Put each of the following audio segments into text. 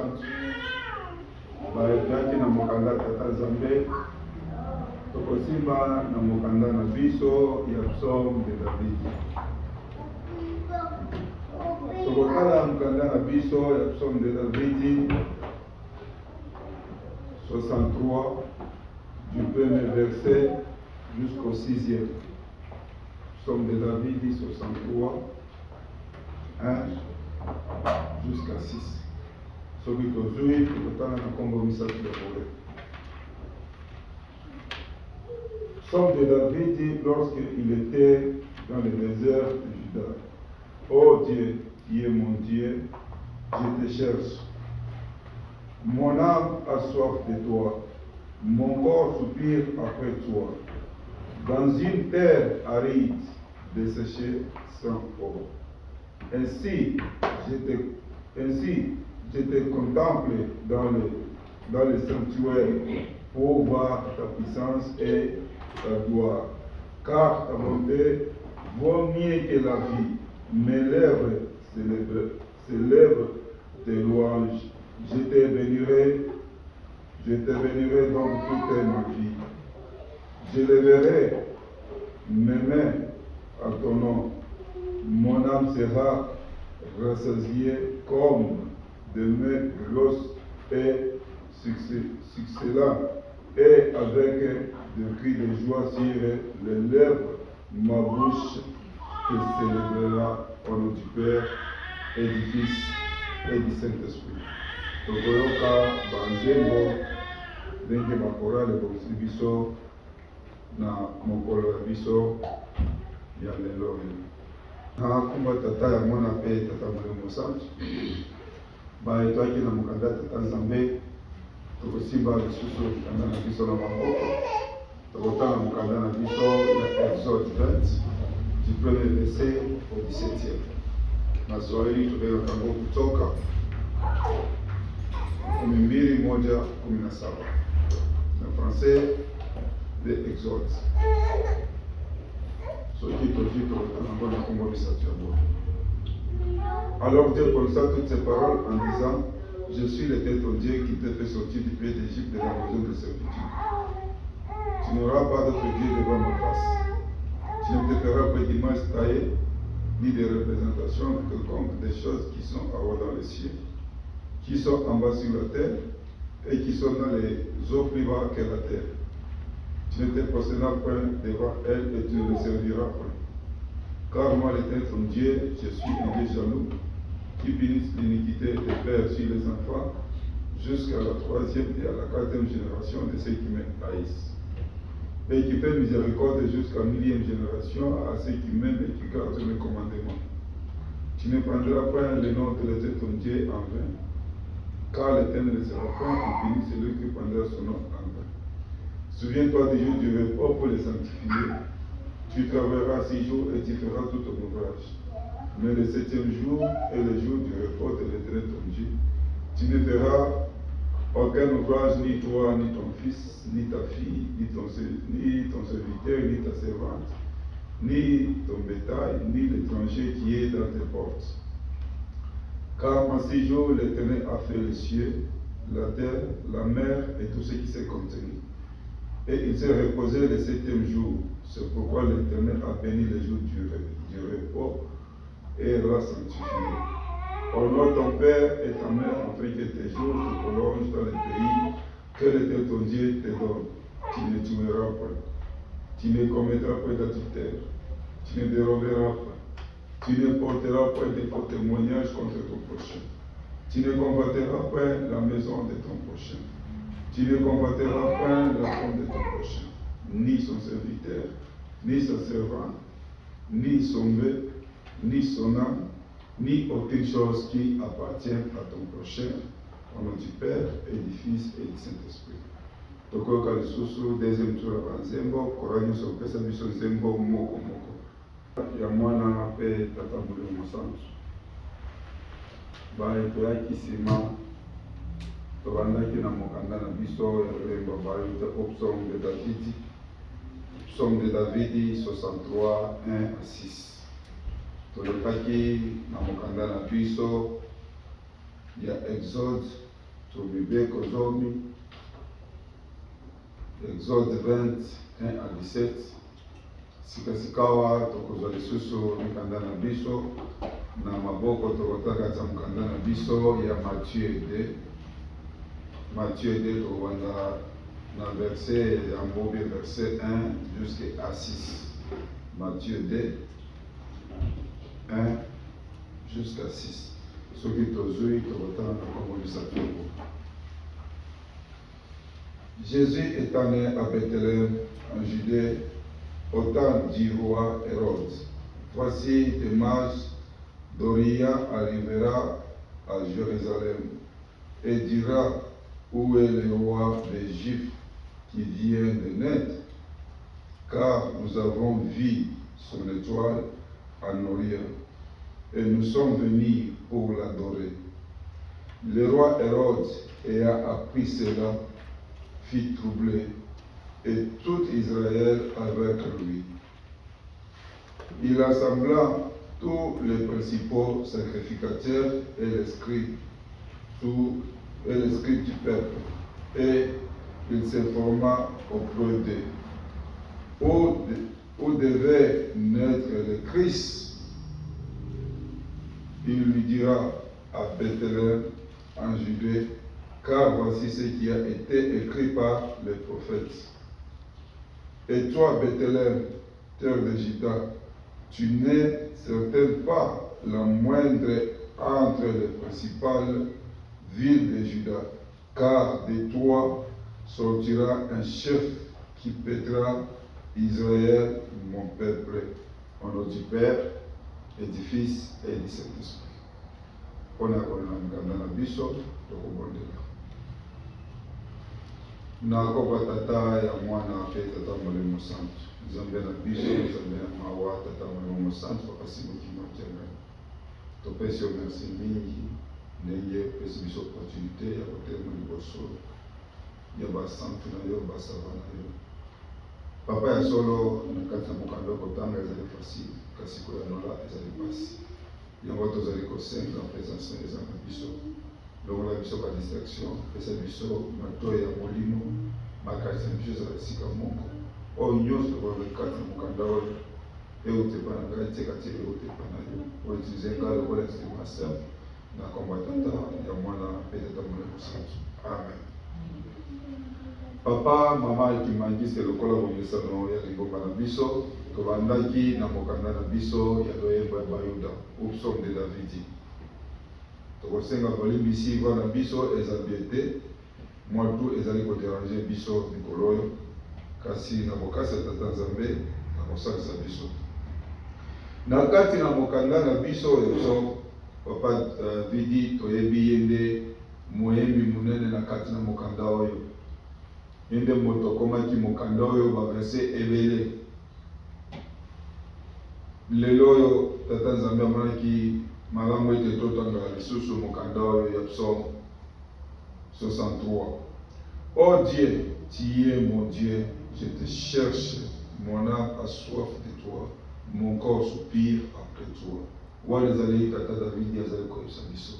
Santo. Baetaki na mokanda tata Nzambe. Tokosimba na mokanda na biso ya psaume de David. Tokotala mokanda na biso ya psaume de David 63 du premier verset jusqu'au 6e. Psaume de David 63 1 jusqu'à 6. Soki tozwi tokotala na kombo misato ya Bore. Psaume de David lorsqu'il était dans le désert de Juda. Oh Dieu, qui est mon Dieu, je te cherche. Mon âme a soif de toi, mon corps soupire après toi, dans une terre aride, desséchée sans eau. Ainsi, je te contemple dans le sanctuaire pour voir ta puissance et ta gloire. Car ta bonté vaut mieux que la vie. Mes lèvres célèbrent tes louanges. Je te bénirai donc toute ma vie. Je lèverai mes mains à ton nom. Mon âme sera rassasiée comme de mains grosses et succulentes, et avec des cris de joie sur les lèvres, ma bouche te célébrera au nom du Père et du Fils et du Saint-Esprit. Tokoyoka banzembo ndenge bakorale bokisi biso na mokolo ya biso ya lelo. Nakumba tata ya mwana mpe tata Molimo Santu baetwaki na mokanda tata Nzambe. Tokosimba lisusu mokanda na biso na maboko. Tokotala mokanda na biso ya Exode 20 du premier verset au 17e. Na Swahili tubeka kango Kutoka 12:17. Na français de Exode. Alors Dieu prononça toutes ces paroles en disant: Je suis l'Éternel ton Dieu qui te fait sortir du pays d'Égypte de la maison de servitude. Tu n'auras pas d'autre Dieu devant ma face. Tu ne te feras pas d'image taillée, ni de représentation quelconque des choses qui sont en haut dans les cieux, qui sont en bas sur la terre, et qui sont dans les eaux plus bas que la terre. Tu ne te prosterneras point devant elle et tu ne le serviras point. Car moi, l'Éternel ton Dieu, je suis un Dieu jaloux, qui punit l'iniquité des pères sur les enfants, jusqu'à la 3e et à la 4e génération de ceux qui me haïssent. Et qui fait miséricorde jusqu'à la 1000e génération à ceux qui m'aiment et qui gardent mes commandements. Tu ne prendras pas le nom de l'Éternel ton Dieu en vain, car l'Éternel ne sera point impuni celui qui prendra son nom en vain. Souviens-toi du jour du repos pour le sanctifier. Tu travailleras 6 jours et tu feras tout ton ouvrage. Mais le 7e jour est le jour du repos de l'Éternel ton Dieu. Tu ne feras aucun ouvrage, ni toi, ni ton fils, ni ta fille, ni ton serviteur, ni ta servante, ni ton bétail, ni l'étranger qui est dans tes portes. Car en 6 jours, l'Éternel a fait les cieux, la terre, la mer et tout ce qui s'est contenu. Et il s'est reposé le 7e jour. C'est pourquoi l'Éternel a béni le jour du repos et l'a sanctifié. Honore ton père et ta mère afin que tes jours te prolongent dans le pays que l'Éternel ton Dieu te donne. Tu ne tueras pas. Tu ne commettras pas d'adultère. Tu ne déroberas pas. Tu ne porteras pas de faux témoignages contre ton prochain. Tu ne combattras pas la maison de ton prochain. Tu ne combattras pas la femme de ton prochain, ni son serviteur, ni sa servante, ni son bœuf, ni son âme, ni aucune chose qui appartient à ton prochain, au nom du Père et du Fils et du Saint-Esprit. Tokoyoka lisusu deuxième tour ya banzembo korani sopesa biso nzembo moko ya mwana mpe tata Molimo Santu. Toyaki nsima tobandaki na mokanda na biso ya kolemba bayuta psaume de David. Psaume de David 63 1 à 6. Tolekaki na mokanda na biso ya Exode Tobibe Kozomi, Exode 21 à 17. Sikasikawa tokozwa lisusu mikanda na biso na maboko tokotaka mukanda na biso ya Matthieu 2 tokobanda na verset ya mbobi verset 1 jusqu'à 6. Matthieu 2 1 jusqu'à 6. Soki tozui tokotana na komolisa toko. Jésus étant né à Bethléem en Judée au temps du roi Hérode. Voici des mages d'Orient arrivera à Jérusalem et dira où est le roi des Juifs qui vient de naître, car nous avons vu son étoile en Orient et nous sommes venus pour l'adorer. Le roi Hérode ayant appris cela fut troublé et tout Israël avec lui. Il assembla tous les principaux sacrificateurs et les scribes du peuple, et il s'informa auprès d'eux où devait naître le Christ. Il lui dira à Bethléem en Judée, car voici ce qui a été écrit par les prophètes. Et toi, Bethléem, terre de Juda, tu n'es certainement pas la moindre entre les principales villes de Juda, car de toi sortira un chef qui pètera Israël, mon peuple. Au nom du Père, et du Fils, et du Saint-Esprit. On a na biso, nakoba tata ya mwana pe tata molimo santo nzambe na biso nzambe na mawa tata molimo santo pakasi mokima kyanga topesi yo merci mingi ndenge pesi biso opportunité ya kotelema liboso ya basantu na yo basava na yo papa ya solo na kati na mokanda kotanga ezali facile kasi koyanola ezali pasi yango tozali kosenga présence eza na biso longola biso ba distraction pesa biso matoyi ya molimo makasi na biso ezala esika moko oyo nyonso tokokati na mokanda oyo eutepa na ngai tekati eutepa na yo outilize ngai lokola instrument simple na komba tata ya mwana mpe tata molimo santu amen. Papa mama ekimangisi lokola bomesano ya lingomba na biso tobandaki na mokanda na biso ya loyembo ya bayuda ou psaume de Davidi. Tokosenga bolimbisi wana biso eza bien te mwatu ezali koderange biso mikolo oyo kasi na bokasi ya tata nzambe na kosalisa biso na kati na mokanda na biso ezo papa Davidi toyebi ye nde moyembi monene na kati na mokanda oyo ye nde moto akomaki mokanda oyo baverse ebele lelo oyo tata nzambe amonaki malamu ete totanga lisusu mokanda oyo ya psaume 63. Oh Dieu, tu es mon Dieu, je te cherche, mon âme a soif de toi, mon corps soupire après toi. Wana ezali tata David azali koyebisa biso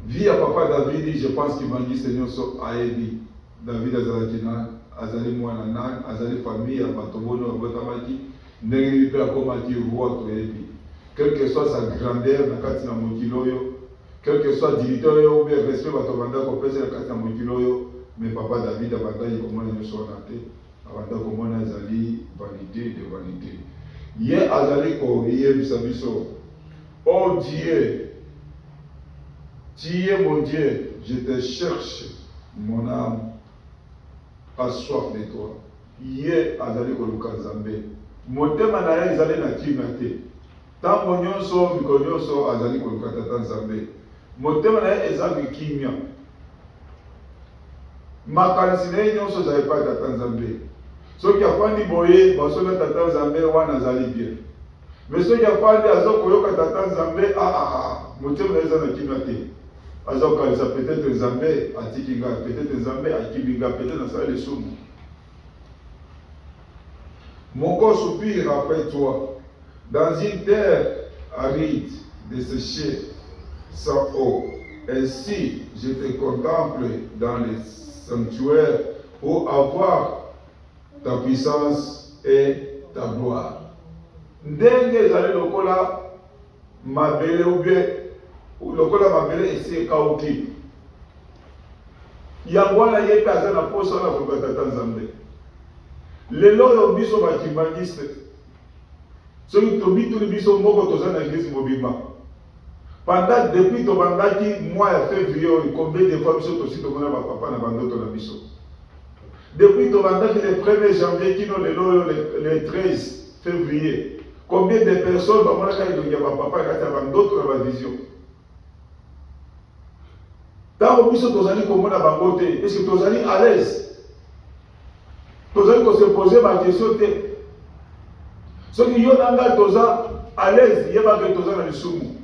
vie ya papa David, je pense qu'il mangisi nyonso ayebi David azali mwana nani, azali famille ya bato bono babotamaki ndenge nini mpe akomaki roi toyebi quelle que soit sa grandeur na kati na mokili oyo, quel que soit dignité oyo ou bien respect bato banda kopesa na kati na mokili oyo, mais papa David abandaki komona nyonso wana te, abanda komona ezali vanité de vanité. Ye azali koyebisa biso, oh Dieu, tu es mon Dieu, je te cherche, mon âme a soif de toi. Ye azali koluka nzambe motema na ye ezali na kimia te ntango nyonso mikolo nyonso azali koluka tata nzambe motema na ye eza kimia makanisi na ye nyonso ezali pa tata nzambe soki afandi boye basoki tata nzambe wana azali bien mais soki afandi azokoyoka tata nzambe motema na ye eza na kimia te azokalisa peut-être nzambe atiki nga peut-être nzambe akibi nga peut-être nasala lisumu. Mon corps soupire après toi, dans une terre aride, desséchée, sans eau. Ainsi, je te contemple dans les sanctuaires pour avoir ta puissance et ta gloire. Ndenge ezali lokola mabele ou bien lokola mabele esi ekauki. Yango wana ye mpe aza na posa wana kokoka tata Nzambe. Lelo oyo biso bakimangiste soki tobituli biso moko toza na église mobimba. Pendant depuis tobandaki mois ya février, combien de fois biso tosi tomona bapapa na bandoto na biso. Depuis tobandaki le 1er janvier kino lelo le 13 février, combien de personnes bamonaka elongi ya bapapa kati ya bandoto na bavision. Tango biso tozali komona bango te, est-ce que tozali à l'aise? Tozali ko se poser ma question te. Soki yo nanga toza à l'aise, yeba ke toza na lisumu.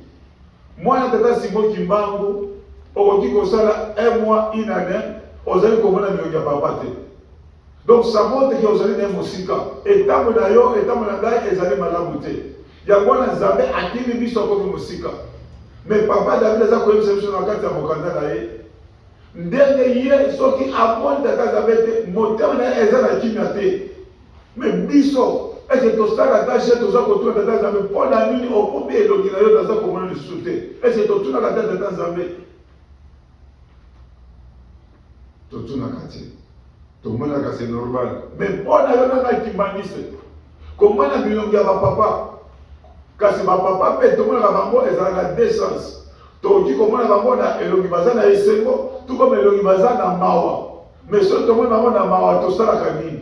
Mwana tata Simon Kimbangu, okoki kosala un mois, une année, ozali komona milongi ya papa te. Donc ça montre que ozali na mosika. Etambo na yo, etambo na ngai ezali malamu te. Yango wana Nzambe akili biso akoki mosika. Mais papa David aza koyebisa biso na kati ya mokanda na ye. Ndenge ye soki amoni tata Nzambe te, motema na ye eza na kimia te. Mais biso, est-ce que tosala tâche toza kotuna tata Nzambe mpona nini okomi elongi na yo naza komona lisusu te? Est-ce que totunaka te tata Nzambe? Totunaka te. Tomonaka c'est normal. Mais mpona yo nanga kimbanise komona bilongi ya bapapa. Kasi bapapa mpe tomonaka bango ezala na deux sens. Tokoki komona bango na elongi baza na esengo, tout comme elongi baza na mawa. Mais soki tomona bango na mawa tosalaka nini?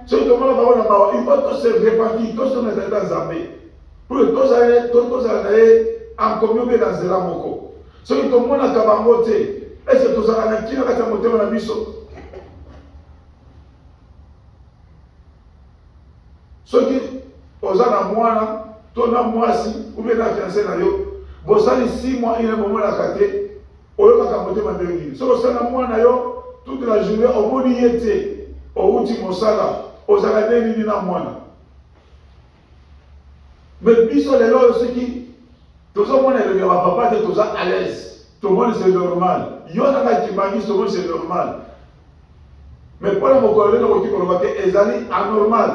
Soki tomona bango na mawa, il faut se répartir, tosala na tata Nzambe. Pour que tozala na ye en communion mpe na nzela moko. Soki tomonaka bango te, est-ce que tozala na kino kati ya motema na biso? Soki oza na mwana, to na mwasi, ou bien na fiancé na yo, bosali 6 mois ine momonaka te, oyokaka motema ndenge nini. Soki osala na mwana yo, toute la journée omoni ye te, outi mosala, ozala ndenge nini na mwana. Mais biso lelo oyo soki tozomona elongi ya bapapa te toza à l'aise, tomoni c'est normal. Yo nanga kimbangi tomoni c'est normal. Mais mpona mokolo lelo okoki koloba te ezali anormal.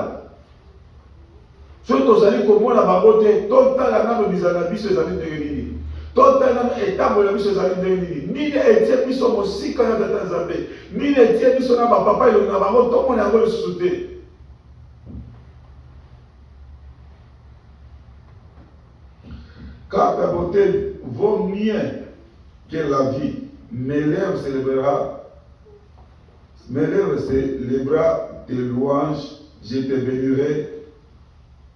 Soki tozali komona bango te, totala nano bizala na biso ezali ndenge nini. Totala nano etambo na biso ezali ndenge nini. Nini etie biso mosika na tata Nzambe. Nini etie biso na bapapa elongi na bango tomona yango lisusu te. Car ta beauté vaut mieux que la vie. Mes lèvres célébrera tes louanges, je te bénirai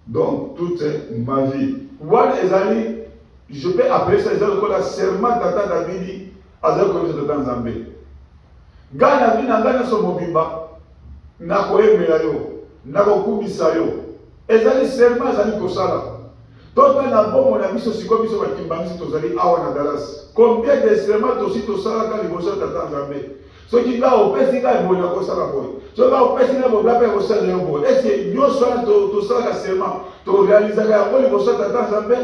donc toute ma vie. Wana ezali, je peux appeler ça ezali comme la serment tata David azali koyebisa tata Nzambe. Ngai na vie na ngai nyonso mobimba nakoyembela yo, nakokumisa yo. Ezali serment ezali kosala. Tota na bomo na biso sikoyo biso bakimbangisi tozali awa na Dallas. Combien de serment tosi tosalaka liboso ya tata Nzambe? Soki nga opesi ngai boye nakosala boye. Soki nga opesi ngai boye mpe kosala yo boye. Ese nyonso wana tosalaka serment torealizaka yango liboso ya tata Nzambe?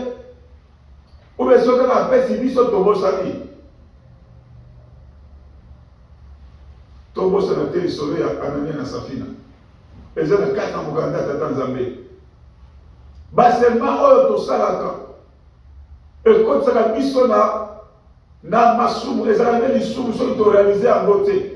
Oube soki kaka apesi biso tobosani. Tobosana te lisolo ya Anania na Safina. Eza na kati na mokanda ya tata Nzambe. Baserment oyo tosalaka ekotisaka biso na masumu ezala nde lisumu soki torealize yango te.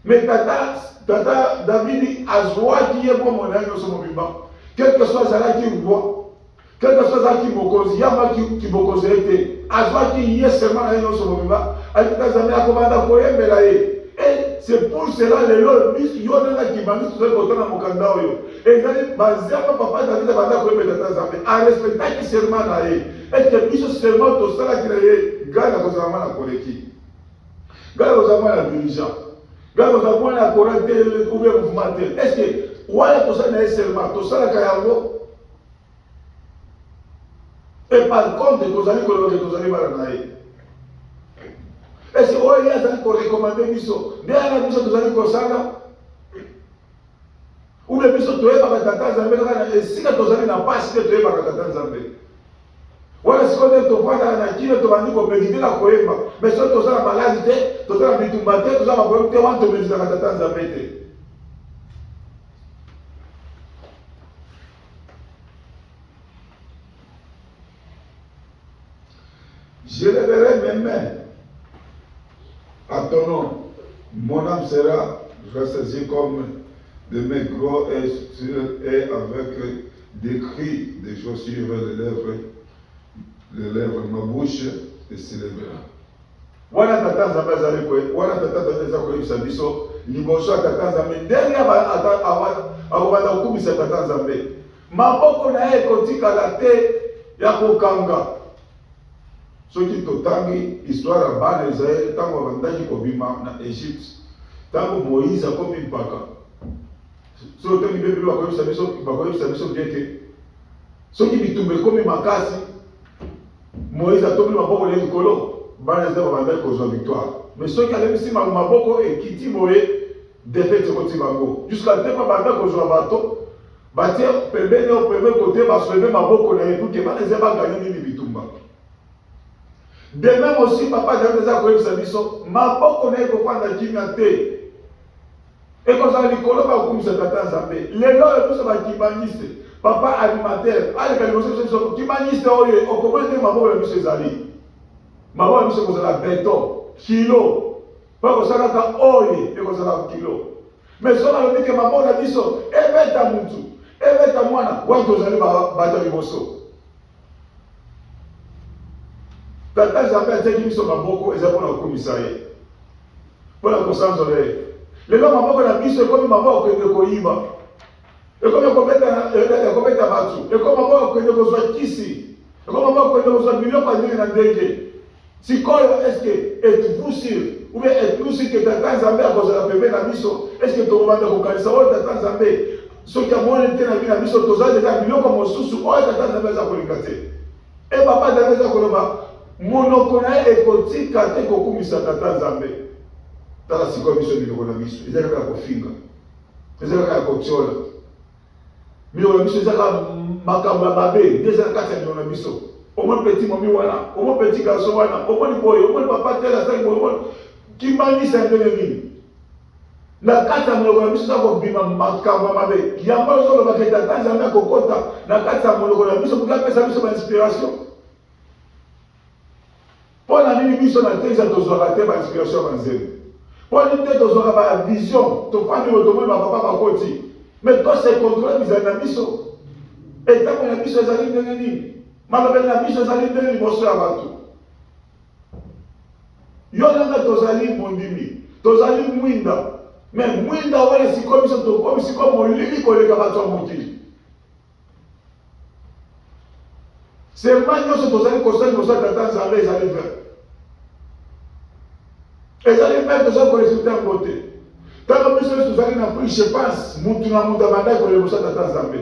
Mais tata David azwaki ye bomo na ye nyonso mobimba. Quelque soit azalaki roi, quelque soit azalaki mokonzi, yamba kibokonzi ye te. Azwaki ye serment na ye nyonso mobimba. Tata Nzambe akobanda koyembela ye. Et c'est pour cela lelo yo nanga kimbangi tozali kotana mokanda oyo. Ezali bazaka papa David abanda koyembela tata Nzambe. Arespectaki serment na ye. Et que biso serment tosalaki na ye. Ngai nakozala mwana koleki. Ngai nakozala mwana dirigeant. Ngai nakozala mwana korante ou bien mouvement tel. Est-ce que wana tosala na ye serment tosalaka yango? Et par contre tozali koloba ke tozali bana na ye. Est-ce que oyo azali korekomande biso nde ana biso tozali kosala? Ube biso toyebaka tata Nzambe kaka na esika tozali na pasi nde toyebaka tata Nzambe. Voilà ce qu'on est au point dans la qui ne te vendit comme méditer la cohéma. Mais si tu as la maladie, tu as la bitumbaté, tu as la problème, tu as méditer la tata zambete. Je lèverai mes mains à ton nom. Mon âme sera rassasiée comme de mes gros et avec des cris, des choses sur les lèvres, ma bouche s'élèvera. Wana tata nzambe azali koye, wana tata nzambe eza koyebisa biso liboso ya tata nzambe ndenge akobanda kokumisa tata nzambe. Maboko na ye ekotikala te ya kokanga. Soki totangi histoire ya bana Israeli ntango babandaki kobima na Egypte, ntango Moïse akomi mpaka. Soki otangi Bibele bakoyebisa biso bien ke soki bitumba ekomi makasi, Moïse atomboli maboko na ye likolo, bana Israeli babandaki kozwa victoire. Mais soki alembisi maboko ekiti boye, défaite ekoti bango. Jusqu'à te babandaki kozwa bato, batie pembeni au pembeni kote basoleve maboko na ye pour ke bana Israeli baganye nini bitumba. De même aussi, papa David a dit que biso maboko na ekofanda kimia te. Ekozala likolo ba kumisa tata nzambe. Lelo biso ba kibaniste. Papa animateur, ale kali biso kibaniste oyo okomende maboko na biso ezali. Maboko na biso kozala beton, kilo. Pa kozala ka oyo ekozala kilo. Mais sola lobi ke maboko na biso ebeta mutu, ebeta mwana, watu ozali bata liboso. Tata nzambe ateki biso maboko eza mpona kokumisa ye, mpona kosanzola ye. Lelo maboko na biso ekomi maboko okende koyiba, ekomi ekobeta bato, ekomi maboko okende kozwa kisi, ekomi maboko okende kozwa biloko ya ndenge na ndenge. Sikoyo eske êtes-vous sûr ou bien êtes-vous sûr ke tata nzambe akozala pembeni na biso? Eske tokobanda kokanisa oyo tata nzambe soki amoni te na bino na biso tozali deja biloko mosusu oyo tata nzambe aza kolinga te? E papa David aza koloba monoko na ye ekotika te kokumisa tata nzambe. Tala sikoyo biso biloko na biso eza kaka ya kofinga, eza kaka ya kotiola. Biloko na biso eza kaka makambo ya mabe nde eza kati ya biloko na biso. Omoni petit momi wana, omoni petit garçon wana, omoni boye, omoni papa tel asali boye, omoni kimbanisa ndenge nini. Na kati ya monoko na biso eza kobima makambo ya mabe. Yango ozolobaka tata nzambe akokota na kati ya monoko na biso mpo apesa biso bainspiration. Pour la biso na teza tozwaka te bainspiration ya banzembe. Pour nini te tozwaka bavision tofandi otomoni bapapa bakoti. Mais to se contrôle bizali na biso. Etango na biso ezali ndenge nini? Malobeli na biso ezali ndenge liboso ya bato. Yo nanga tozali mondimi, tozali mwinda. Mais mwinda wana sikoyo biso tokomi sikoyo molili koleka bato ya mokili. Seulement nyonso tozali kosala liboso ya tata nzambe ezali vrai. Ezali vrai tozali koresulta yango te. Ntango biso tozali na prix je pense mutu na mutu abandaki kolela liboso ya tata nzambe.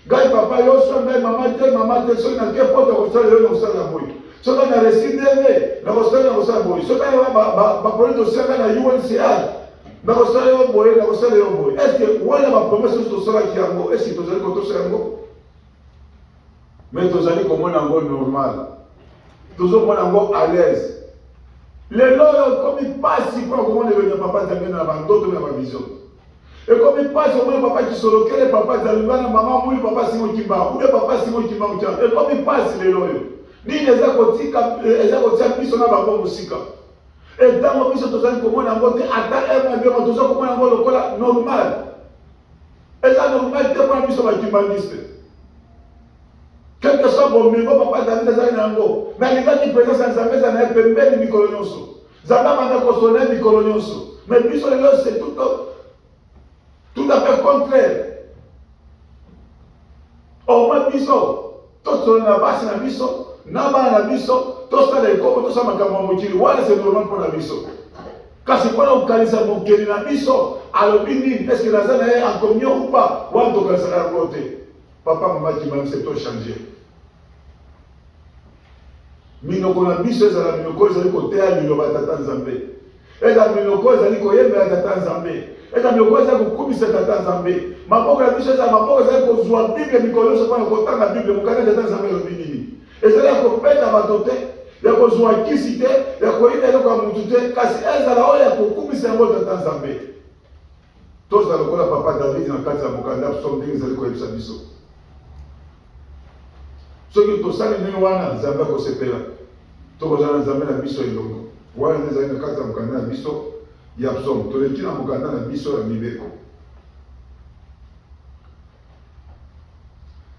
Ngai papa yo so ngai mama te soki na ke poto kosala yo na kosala boye. Soki na resideve na kosala boye. Soki baponi tosala na UNCR na kosala yo boye na kosala yo boye. Est-ce que wana bapromese oyo tosalaki yango est-ce que tozali kotosa yango? Mais tozali komona yango normal, tozomona yango à l'aise. Lelo oyo ekomi mpasi mpona komona elongi papa nzambe na bandoto na bavision. Ekomi mpasi omoni papa kisolokele papa nzambe na mama muli papa Simon Kimba ube papa Simon Kimba utia. Ekomi mpasi lelo oyo nini eza kotia biso na bango mosika. Etango biso tozali komona yango te ata ebabema tozali komona yango lokola normal. Eza normal te mpona biso bakimbangiste. Quelque soit bon mais papa David ezali nango mais alingaki présence ya nzambe eza na ye pembeni mikolo nyonso. Nzambe abanda kosona mikolo nyonso. Mais biso lelo c'est tout à fait contraire. Au moins biso tosona na basi na biso na bana na biso tosala ekoko tosala makambo ya mokili wana c'est normal mpona biso. Kasi mpona kokanisa mokili na biso alobi nini est-ce que naza na ye en communion ou pas wana tokanisaka yango te. Papa mama kimami c'est tout changé. Minoko na biso ezala minoko ezali koteya liloba tata nzambe. Ezala minoko ezali koyembela tata nzambe. Ezala minoko ezali kokumisa tata nzambe. Maboko na biso ezala maboko ezali kozwa Bible mikolo nyonso mpona kotanga Bible mokanda tata nzambe elobi nini. ezali ya kopeta bato te, ya kozwa kisi te, ya koyina eloko ya mutu te, kasi ezala oyo ya kokumisa yango tata Nzambe. Tozala lokola papa David na kati ya mokanda Psaume ndenge ezali koyebisa biso. Soki tosali ndenge wana Nzambe akosepela, tokozala Nzambe na biso elongo. Wana nde ezali na kati ya mokanda na biso ya Psaume. Toleki na mokanda na biso ya mibeko.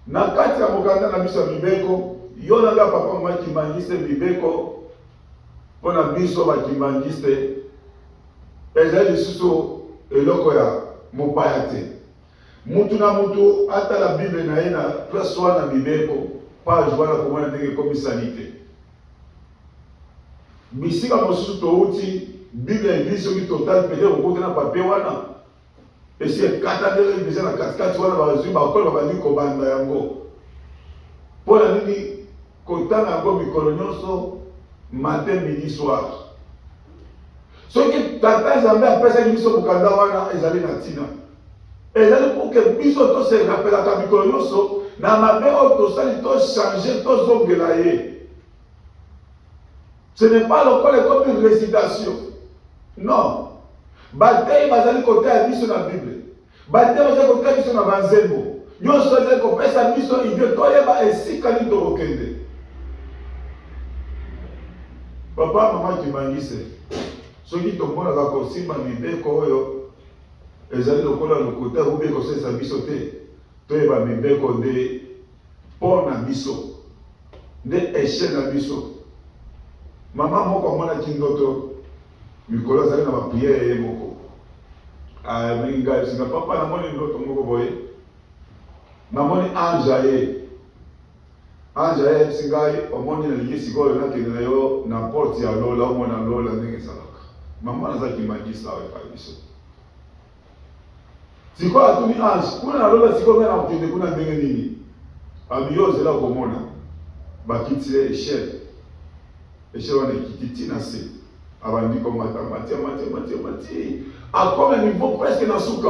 Na kati ya mokanda na biso ya mibeko, yo nanga papa mama kimangiste mibeko mpona biso bakimangiste ezali lisusu eloko ya mopaya te. Mutu na mutu atala Bible na ye na place wana mibeko page wana komona ndenge ekomisani te. Bisika mosusu touti Bible ya Eglise soki totali pete okote na papier wana esi ekatandeli deja na katikati wana bazwi bakolo babandi kobanda yango. Mpona nini kotanga yango mikolo nyonso matin midi soir. Soki tata Nzambe apesaki biso mokanda wana ezali na ntina. Ezali pour que biso tose rappelaka mikolo nyonso na mabe oyo tosali tochange tozongela ye. Ce n'est pas lokola comme une récitation. Non. Batei bazali kote ya biso na Bible. Batei bazali kote ya biso na banzembo. Nyonso ezali kopesa biso ide toyeba esika nini tokokende. Papa mama kimangise. Soki tomonaka kosimba mibeko oyo ezali lokola lokuta ube kosalisa biso te. Toyeba mibeko nde mpo na biso. Nde échelle na biso. Mama moko amonaki ndoto mikolo azali na bapriere ye moko. Mingi ngai singa papa namoni ndoto moko boye. Namoni ange ye. Ange ye singai omoni na liye sikoyo nakende na yo na porte ya lola omona lola ndenge ezalaka. Mama naza kimangisa awe pa biso. Sikoyo atuni ange kuna na lola sikoyo ngai nakokende kuna ndenge nini. Abiyo ozela komona bakiti ye échelle. Échelle wana ekiti tina se. Abandi komata mati. Akome niveau presque na suka.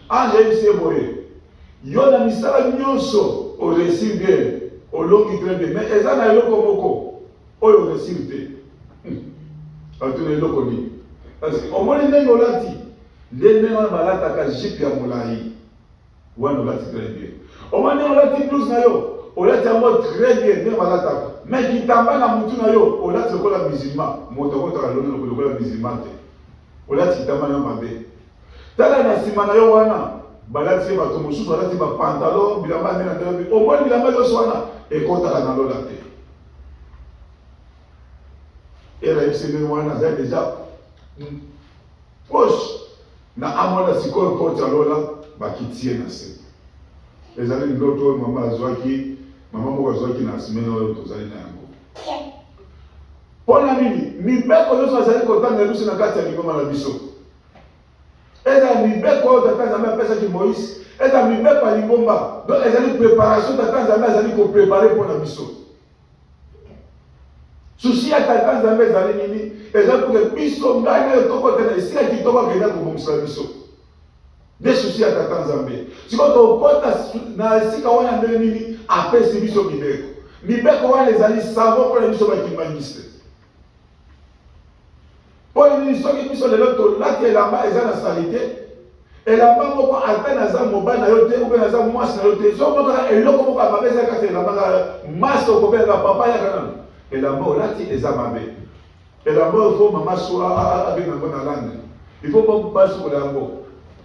Ange yebisi ye boye. Yo na misala nyonso o réussir bien. Olongi très bien. Mais eza na eloko moko oyo réussir te. Atuna eloko nini? Parce que omoni ndenge olati ndenge wana balataka jipe ya molai. Wana olati très bien. Omoni ndenge olati blouse na yo olati yango très bien ndenge balataka. Mais kitamba na mutu na yo olati lokola musulman. Moto akotaka lona lokola musulman te. Olati kitamba na mabe. Tala na nsima na yo wana balati ye bato mosusu balati bapantalon bilamba ndenge na ndenge. Omoni bilamba nyonso wana ekotaka na lola te. Erayebisi ndenge wana azali deja proche na amona sikoyo porte ya lola bakiti ye na se. Ezali ndoto oyo mama azwaki, mama moko azwaki na semaine oyo tozali na yango. Mpona nini mibeko nyonso azali kotanga biso na kati ya lingoma na biso. Eza mibeko oyo tata Nzambe apesaki Moïse, eza mibeko ya lingomba. Donc ezali préparation tata Nzambe azali koprépare mpona biso. Susi ya tata Nzambe ezali nini? Ezali pour que biso ngai nayo tokotana esika kitoko akenda kobongisa biso. Nde susi ya tata Nzambe. Sikoyo tokota na esika wana ndenge nini apesi biso mibeko. Mibeko wana ezali savon mpona biso bakimangiste. Mpona nini soki biso lelo tolati elamba eza na salite, elamba moko ata naza mobali na yo te ube naza mwasi na yo te, soki mokaka eloko moko ya mabe eza kati elamba nga masi okobenga papa yaka nano, elamba olati eza mabe. Elamba oyo fo mama soa abenga yango na lande, ifo basukola yango.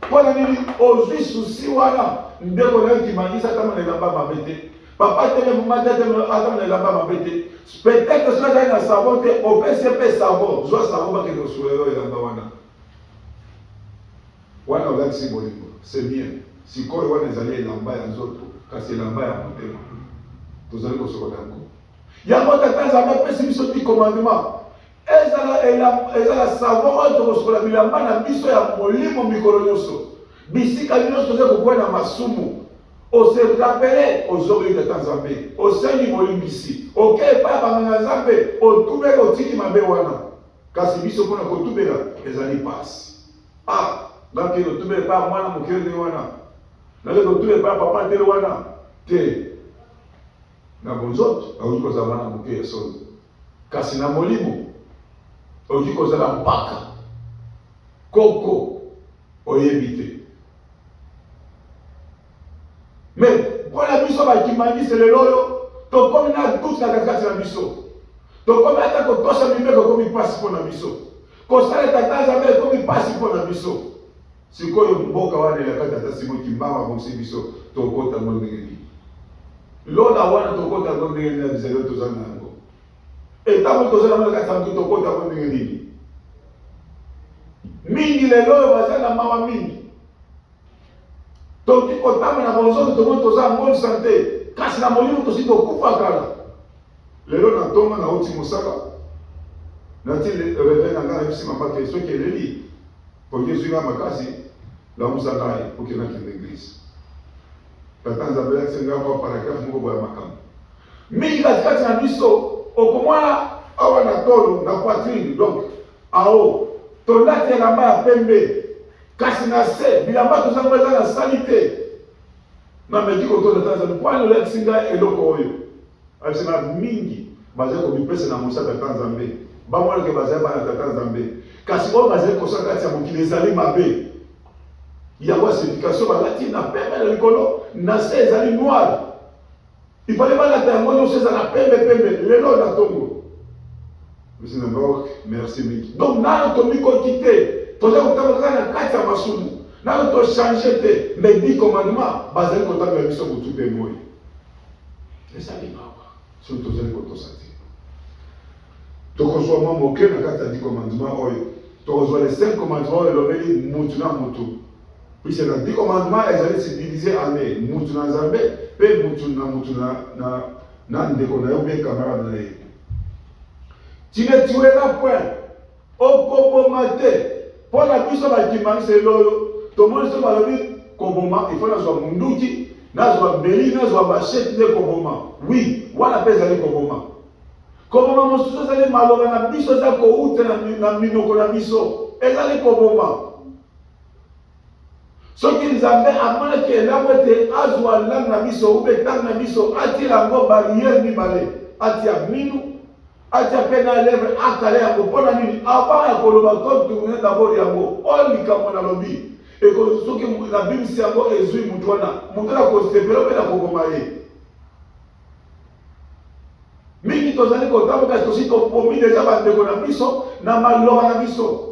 Mpona nini ozwi susi wana ndeko na yo kimangisa atama na elamba mabe te. Papa teme mama teme atama na elamba mabe te. Peut-être que cela na savon te opesi pe savon, zwa savon ba ke no soyo elamba wana. Wana olakisi bolingo, c'est bien. Sikoyo wana ezali elamba ya nzoto, kasi elamba ya motema. Tozali kosokola yango. Yango tata Nzambe apesi biso ti commandement. Ezala savon oyo tokosokola bilamba na biso ya molimo mikolo nyonso. Bisika nyonso tozali kokuwa na masumu. On se rappelle aux hommes de Tanzambé, au Seigneur Molimbisi, au Kepa Bangazambé, au Toubé, au Tiki Mabewana. Kasi biso kona ko Toubé là, les années passent. Ah, donc le Toubé pas moi na mokele de wana. Na le Toubé pas papa de wana. Te. na bonzoto akoki kozala mwana moke ya solo, kasi na molimo okoki kozala mpaka koko oyebi te. Mais mpona biso bakimangisi lelo oyo tokomi na doute na katikati na biso, tokomi ata kotosha mimbe kokomi mpasi mpona biso, kosala tata nzambe ekomi mpasi mpona biso. Sikoyo mboka wana elakati ata simo kimbama bosi biso tokota ngo ndenge nini, lola wana tokota ngo ndenge nini na bizalelo tozala na yango, etango tozala na kati ya motu tokota ngo ndenge nini. Mingi lelo oyo bazala na mawa mingi, toki kotama na bonzoto tomoni tozala bonne santé, kasi na molimo tosi tokufa kala. Lelo na tonga na oti mosaka nati reve na ngai ebisi mama ke soki eleli poki ezwi nga makasi lamusa ngai poki nakende eglise. Tata nzambe alakisi ngai mwa paragrafe moko boya makambo mingi katikati na biso. Okomwana awa na tolo na poitrine, donc ao tolati elamba ya pembe, kasi na se bilamba tozango eza na sali te. Na meki kotoza tata nzambe mpona olakisi ngai eloko oyo alakisi na mingi bazali komipesa na mosaka tata nzambe, bamonake bazali bana tata nzambe, kasi oyo bazali kosala kati ya mokili ezali mabe. Yango signification balati na pembe na likolo, na se ezali noir. Il fallait balata yango nyonso eza na pembe pembe. Lelo na tongo merci mingi. Donc nano tomikoki te, toza kotanga na kati ya masumu, nano tochange te, mais 10 commandements bazali kotanga biso kutu pe moi ezali mawa so tozali kotosa te. Tokozwa mwa moke na kati ya 10 commandements oyo, tokozwa les 5 commandements oyo elobeli mutu na mutu, puisque na 10 commandements ezali se diviser en deux, mutu na nzambe pe mutu na ndeko na yo be camarade na ye. Tu ne tueras point, okoboma te. Pona biso bakimangisi eloyo tomoni so balobi koboma, il faut nazwa munduki, nazwa mbeli, nazwa machete nde koboma. Oui, wana pe ezali koboma. Koboma mosusu ezali maloba na biso eza kouta na minoko na biso, ezali koboma. Soki nzambe amonaki elamo ete azwa langue na biso ube tang na biso, atila yango barrière mibale, atia minu, atia pe na lèvre akale yango mpona nini? Avant ya koloba totourne d'abord yango oyo likambo na lobi, eko soki na bimisi yango ezwi mutu wana, mutu na kosepela mpe na kokoma ye. Mingi tozali kotamboka tosi tobomi deja bandeko na biso na maloba na biso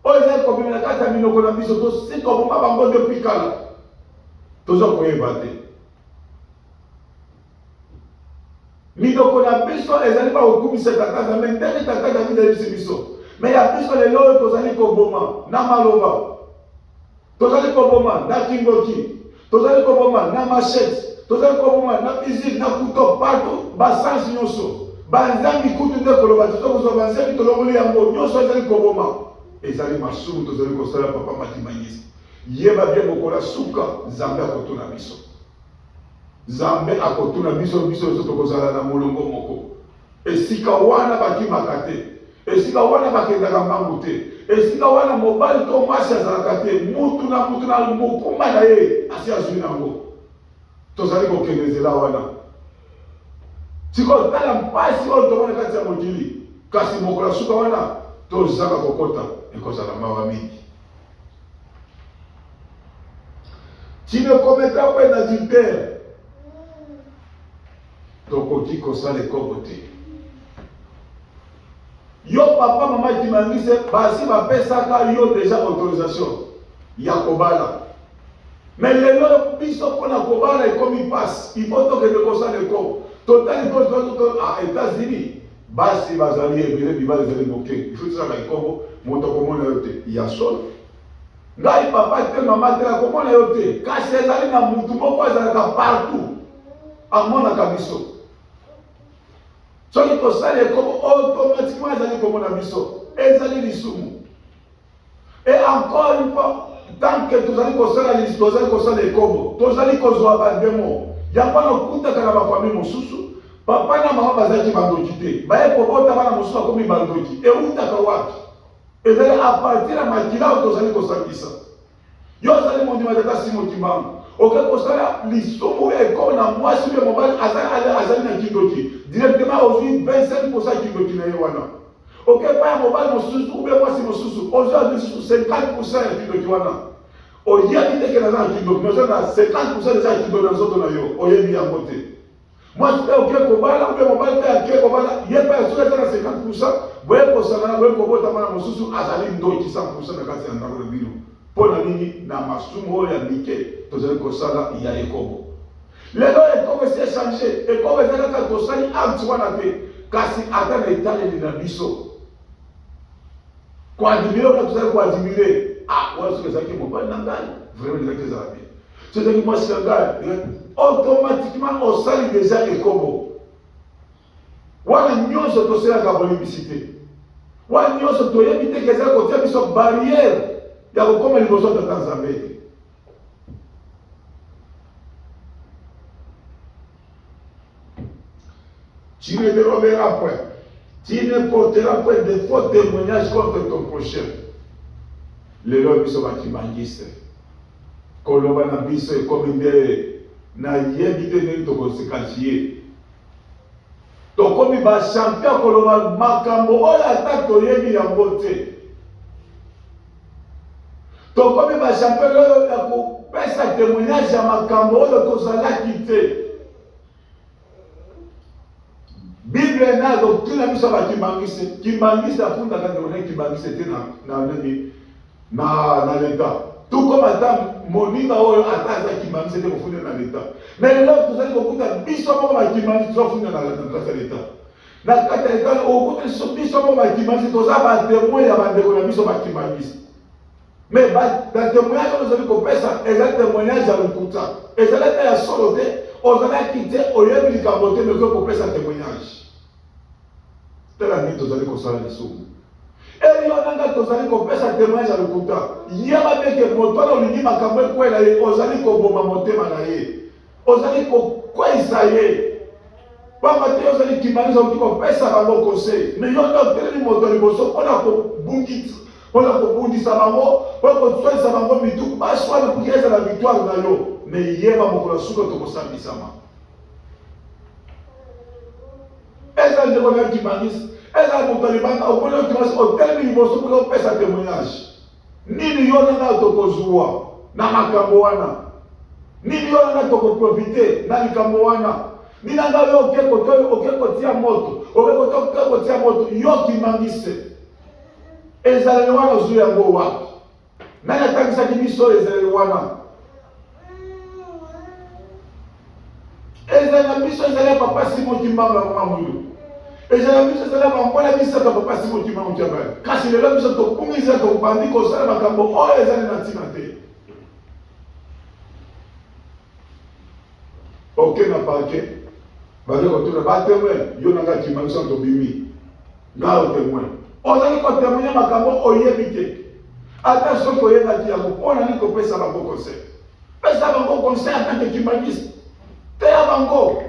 oyo ezali kobima na kati ya minoko na biso, tosi koboma bango depuis kala, toza koyeba te. Minoko na biso ezali pa kokumisa tata nzambe ndenge tata David ayebisi biso, mais ya biso lelo oyo tozali koboma na maloba, tozali koboma na kingoki, tozali koboma na machete, tozali koboma na musique, na couteau, partout basansi nyonso, banzambi kutu nde koloba tozokozwa banzambi tolongoli yango nyonso ezali koboma. Ezali masumu tozali kosala papa makimangisi. Yeba bien mokola suka nzambe akotuna biso, nzambe akotuna biso, biso tokozala na molongo moko. Esika wana bakimaka te, esika wana bakendaka mbangu te, esika wana mobali to mwasi azalaka te, mutu na mokumba na ye asi azwi nango. Tozali kokende nzela wana. Sikoyo tala mpasi oyo tomona kati ya mokili, kasi mokola suka wana tozaka kokota ekozala mawa mingi. Tu ne commettras pas d'adultère. Tokoki kosala ekobo te. Yo papa mama kimangise basi bapesaka yo déjà autorisation ya kobala. Mais lelo biso mpona kobala ekomi passe, il faut tokende kosala ekobo. Totali à États-Unis basi bazali ebele bibali ezali moke, il faut tosala ekobo moto komona yo te ya solo. Ngai papa te mama te komona yo te, kasi ezali na mutu moko azalaka partout amonaka biso. Soki tosala ekobo automatiquement ezali komona biso, ezali lisumu. Et encore une fois, tant que tozali kosala ekobo, tozali kozwa bandemo. Yango nakutaka na bafamille mosusu, papa na mama bazalaki bandoki te, baye kobota bana mosusu akomi bandoki, eutaka wapi? Ezali a partir ya makila oyo tozali kosangisa. Yo ozali mondima tata Simon Kimbangu, Ok, kosala lisumu ekoko na mwasi ube mobali azali na kindoki directement ozwi 25% kindoki na ye wana. Ok, pa mobali mosusu ube mwasi mosusu ozwi lisusu 50% ya kindoki wana. Oyebi te ke naza na kindoki mais oza na 50% eza ya kindoki na nzoto na yo oyebi yango te. Mwasi pe oke kobala ube mobali pe ake kobala ye pe soki eza na 50% boye kosala boye kobotama na mosusu azali ndoki 100% na kati ya ndako na bino. Mpo na nini na masumu oyo ya mike tozali kosala ya ekobo. Lelo ekobo esi echange, ekobo eza kaka tosali acte wana te kasi ata na etaleli na biso koadimire oyo tozali koadimire wana soki ezalaki mobali na ngai vraiment ezalaki ezala bien soki ezalaki mwasi na ngai automatiquement osali deja ekobo wana nyonso tosalaka bolimbisi te wana nyonso toyebi te ke ezali kotia biso barrière ya kokoma liboso ya tata Nzambe te. Tu ne déroberas point, tu ne porteras point de faux témoignages contre ton prochain. Lelo biso bakimangise koloba na biso ekomi nde na yebi te ndenge tokosekafie tokomi bachampion koloba makambo oyo ata toyebi yango te. Tokomi bachampion oyo ya kopesa témoignage ya makambo oyo tozalaki te. Bible na doctrine biso bakimangise kimangise afundaka ndeko kimangise te na leta. Tout comme ata moninga oyo ata aza kimangise te kofunda na leta. Mais lelo tozali kokuta biso moko bakimangise tofunda na kati ya leta. Na kati ya leta okuta biso moko bakimangise toza batémoin ya bandeko na biso bakimangise. Mais dans témoignage nous avons kopesa ezali témoignage ya lokuta ezali te ya solo te ozalaki te oyebi likambo te mais kopesa témoignage tela nini tozali kosala lisumu eyo nanga tozali kopesa témoignage ya lokuta yeba beke moto wana olingi makambo ekwela ye ozali koboma motema na ye ozali kokweyisa ye pamba te ozali kimangisa oki kopesa bango conseil mais yo nde oteleli moto liboso mpona kobungisa mpona kobundisa bango mpona koswalisa bango mitu baswali kuki ezala victoire na yo mais yeba mokolo suka tokosambisama eza ndeko na kimangisa eza moto alibanda okoli okimasi otelemi liboso mpona opesa témoignage nini yo nanga tokozwa na makambo wana nini yo nanga tokoprofite na likambo wana nini nanga yo oke kotia moto oke kotia moto yo kimangise ezaleli wana ozwi yango wapi nani atangisaki biso ezaleli wana ezali na biso ezali papa Simon Kimbangu ya mama Mwilu ezali na biso ezali bambola misato ya papa Simon Kimbangu Kiabali kasi lelo biso tokungisa tokobandi kosala makambo oyo ezali na ntina te oke na parke bake kotuna batemoin yo nanga Kimbangu tobimi nga otemoin ozali kotemoigner makambo oyebi te ata soki oyebaki yango mpona nini kopesa bango conseil pesa bango conseil en tant que kimangiste teya bango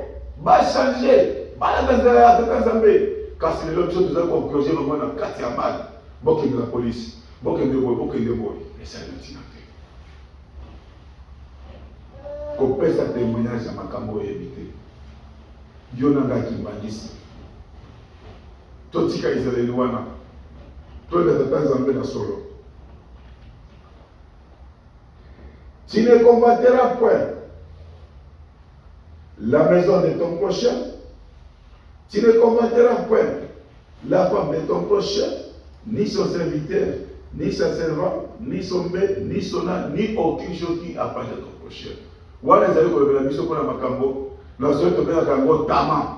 bachange balanda nzela ya tata Nzambe kasi lelo biso tozali koencourage bango na kati ya mali bokende na polisi bokende boye esali ntina te kopesa témoignage ya makambo oyebi te yo nanga kimangiste totika ezaleli wana toyeba tata Nzambe na solo. Tu ne convoiteras point la maison de ton prochain, tu ne convoiteras point la femme de ton prochain, ni son serviteur, ni sa servante, ni son maître, ni son âne, ni aucune chose qui appartient à ton prochain. Wana ezali kolobela biso mpona makambo na soki tobengaka yango tama.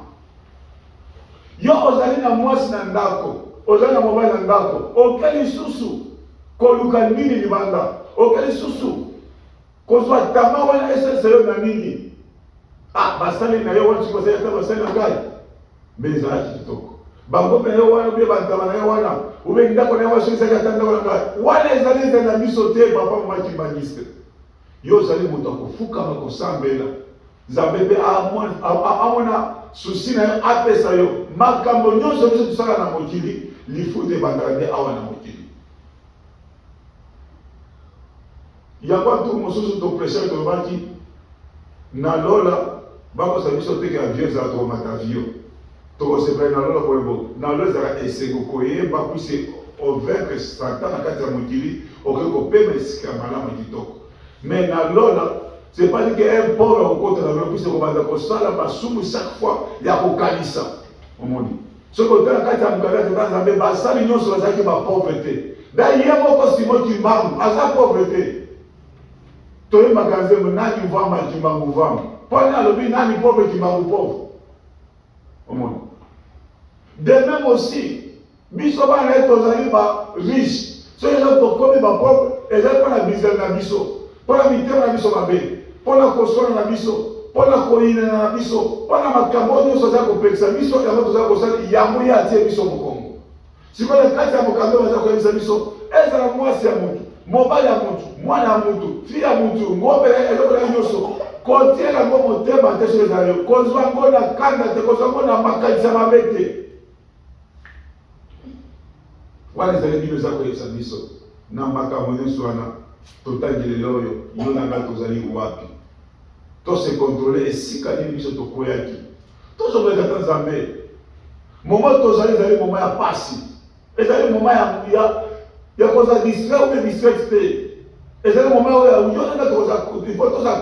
Yo ozali na mwasi na ndako ozali na mobali na ndako oke lisusu koluka nini libanda oke lisusu kozwa tama wana esese yo na nini basali na yo wana sikosali ata basali na ngai mbe ezalaki kitoko bangombe na yo wana ubie bantama na yo wana ube ndako na yo wana soki ata ndako na ngai wana ezali na biso te papa mama Kimangiste yo ozali moto akofukama kosambela Nzambe mpe amona susi na yo apesa yo makambo nyonso biso tosala na mokili lifuta ebandaka nde awa na mokili yango atu mosusu toprêcher tolobaki na lola bakosa biso teke avion ezala tokomata avion tokosepela na lola boyebo na lola ezala esengo koyeba puise ovaincre Satan na kati ya mokili okoki kopema esika ya malamu kitoko. Mais na lola c'est pas dit que un pauvre okota na lola puise kobanda kosala masumu chaque fois ya kokanisa omoni soki otala kati ya mokili ya Nzambe basali nyonso bazalaki bapauvre te da ye moko Simon Kimbangu aza pauvre te toyebaka nzembo nani vwamba Kimbangu vwamba mpona alobi nani pauvre Kimbangu pauvre omoni. De même aussi biso bana ye tozali ba riche soki eza tokomi bapauvre ezali mpona bizele na biso mpona mitema na biso mabe mpona koswana na biso mpona koyinana na biso mpona makambo nyonso aza kopekisa biso yango tozali kosala yango ye atie biso mokongo. Sikoyo kati ya mokambo baza koyebisa biso ezala mwasi ya mutu mobali ya mutu mwana ya mutu fi ya mutu ngombe eloko na nyonso kotiela yango motema te soki ezala yo kozwa ngo na kanda te kozwa ngo na makanisi ya mabe te. Wana ezali bino eza koyebisa biso na makambo nyonso wana totangelelo oyo yo na ngai tozali wapi tose kontrole esika nini biso tokoyaki tozobeleka ta Nzambe momo tozali ezali momo ya pasi ezali momo ya koza distrait ou distrait te ezali momo oyo yo nanga toza